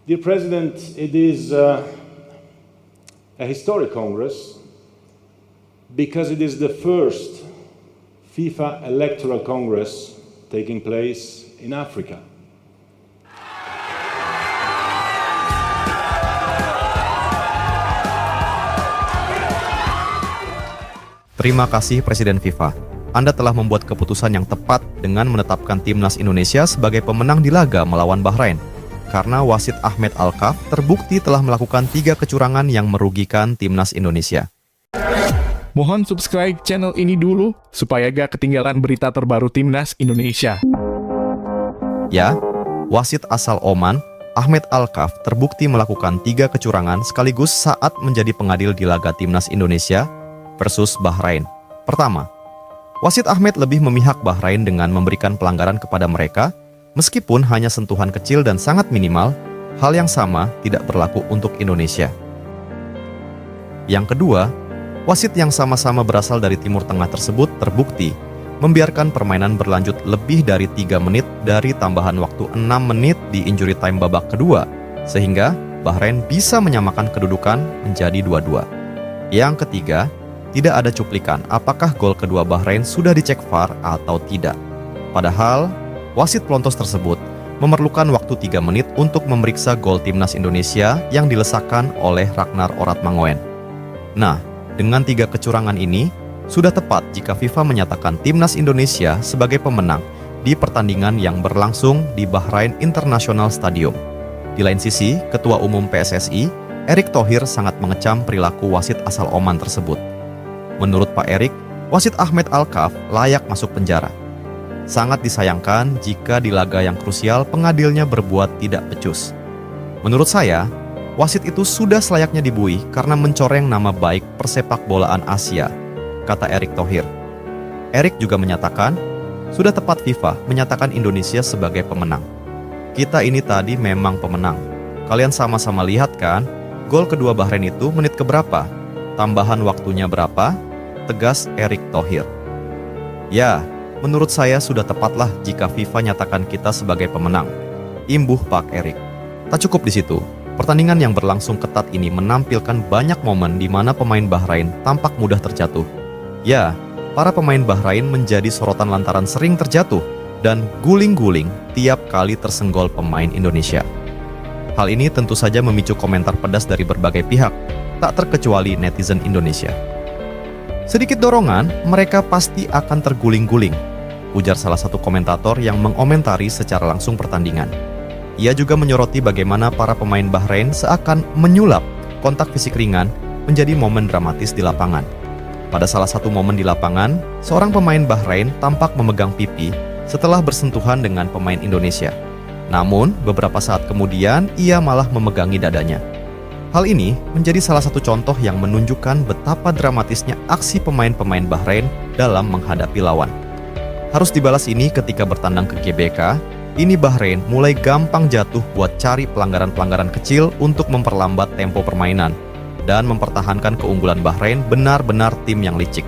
Dear President, it is a historic Congress because it is the first FIFA electoral Congress taking place in Africa. Terima kasih Presiden FIFA. Anda telah membuat keputusan yang tepat dengan menetapkan Timnas Indonesia sebagai pemenang di laga melawan Bahrain. Karena wasit Ahmed Alkaf terbukti telah melakukan 3 kecurangan yang merugikan Timnas Indonesia. Mohon subscribe channel ini dulu supaya gak ketinggalan berita terbaru Timnas Indonesia. Ya, wasit asal Oman, Ahmed Alkaf terbukti melakukan 3 kecurangan sekaligus saat menjadi pengadil di laga Timnas Indonesia versus Bahrain. Pertama, wasit Ahmed lebih memihak Bahrain dengan memberikan pelanggaran kepada mereka, meskipun hanya sentuhan kecil dan sangat minimal. Hal yang sama tidak berlaku untuk Indonesia. Yang kedua, wasit yang sama-sama berasal dari Timur Tengah tersebut terbukti membiarkan permainan berlanjut lebih dari 3 menit dari tambahan waktu 6 menit di injury time babak kedua, sehingga Bahrain bisa menyamakan kedudukan menjadi 2-2. Yang ketiga, tidak ada cuplikan apakah gol kedua Bahrain sudah dicek VAR atau tidak. Padahal, wasit pelontos tersebut memerlukan waktu 3 menit untuk memeriksa gol Timnas Indonesia yang dilesakkan oleh Ragnar Oratmangoen. Nah, dengan 3 kecurangan ini, sudah tepat jika FIFA menyatakan Timnas Indonesia sebagai pemenang di pertandingan yang berlangsung di Bahrain International Stadium. Di lain sisi, Ketua Umum PSSI, Erick Thohir sangat mengecam perilaku wasit asal Oman tersebut. Menurut Pak Erick, wasit Ahmed Alkaf layak masuk penjara. Sangat disayangkan jika di laga yang krusial pengadilnya berbuat tidak becus. Menurut saya, wasit itu sudah selayaknya dibui karena mencoreng nama baik persepak bolaan Asia, kata Erick Thohir. Erick juga menyatakan, sudah tepat FIFA menyatakan Indonesia sebagai pemenang. Kita ini tadi memang pemenang. Kalian sama-sama lihat kan, gol kedua Bahrain itu menit keberapa? Tambahan waktunya berapa? Tegas Erick Thohir. Ya, menurut saya sudah tepatlah jika FIFA nyatakan kita sebagai pemenang. Imbuh Pak Erick. Tak cukup di situ. Pertandingan yang berlangsung ketat ini menampilkan banyak momen di mana pemain Bahrain tampak mudah terjatuh. Ya, para pemain Bahrain menjadi sorotan lantaran sering terjatuh dan guling-guling tiap kali tersenggol pemain Indonesia. Hal ini tentu saja memicu komentar pedas dari berbagai pihak, tak terkecuali netizen Indonesia. Sedikit dorongan, mereka pasti akan terguling-guling, ujar salah satu komentator yang mengomentari secara langsung pertandingan. Ia juga menyoroti bagaimana para pemain Bahrain seakan menyulap kontak fisik ringan menjadi momen dramatis di lapangan. Pada salah satu momen di lapangan, seorang pemain Bahrain tampak memegang pipi setelah bersentuhan dengan pemain Indonesia. Namun, beberapa saat kemudian, ia malah memegangi dadanya. Hal ini menjadi salah satu contoh yang menunjukkan betapa dramatisnya aksi pemain-pemain Bahrain dalam menghadapi lawan. Harus dibalas ini ketika bertandang ke GBK, ini Bahrain mulai gampang jatuh buat cari pelanggaran-pelanggaran kecil untuk memperlambat tempo permainan dan mempertahankan keunggulan Bahrain benar-benar tim yang licik.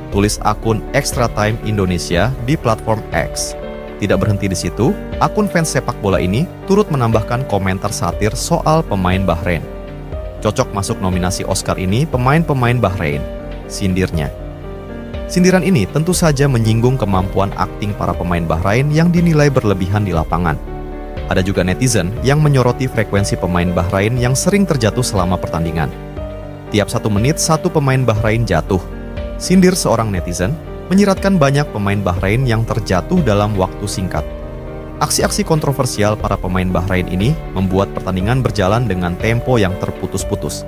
Tulis akun Extra Time Indonesia di platform X. Tidak berhenti di situ, akun fans sepak bola ini turut menambahkan komentar satir soal pemain Bahrain. Cocok masuk nominasi Oscar ini pemain-pemain Bahrain, sindirnya. Sindiran ini tentu saja menyinggung kemampuan akting para pemain Bahrain yang dinilai berlebihan di lapangan. Ada juga netizen yang menyoroti frekuensi pemain Bahrain yang sering terjatuh selama pertandingan. Tiap 1 menit 1 pemain Bahrain jatuh. Sindir seorang netizen menyiratkan banyak pemain Bahrain yang terjatuh dalam waktu singkat. Aksi-aksi kontroversial para pemain Bahrain ini membuat pertandingan berjalan dengan tempo yang terputus-putus.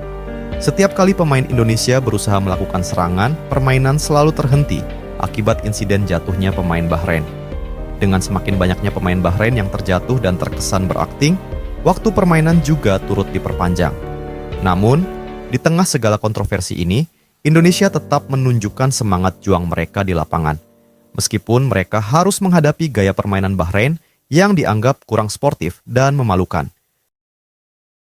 Setiap kali pemain Indonesia berusaha melakukan serangan, permainan selalu terhenti akibat insiden jatuhnya pemain Bahrain. Dengan semakin banyaknya pemain Bahrain yang terjatuh dan terkesan berakting, waktu permainan juga turut diperpanjang. Namun, di tengah segala kontroversi ini, Indonesia tetap menunjukkan semangat juang mereka di lapangan. Meskipun mereka harus menghadapi gaya permainan Bahrain yang dianggap kurang sportif dan memalukan.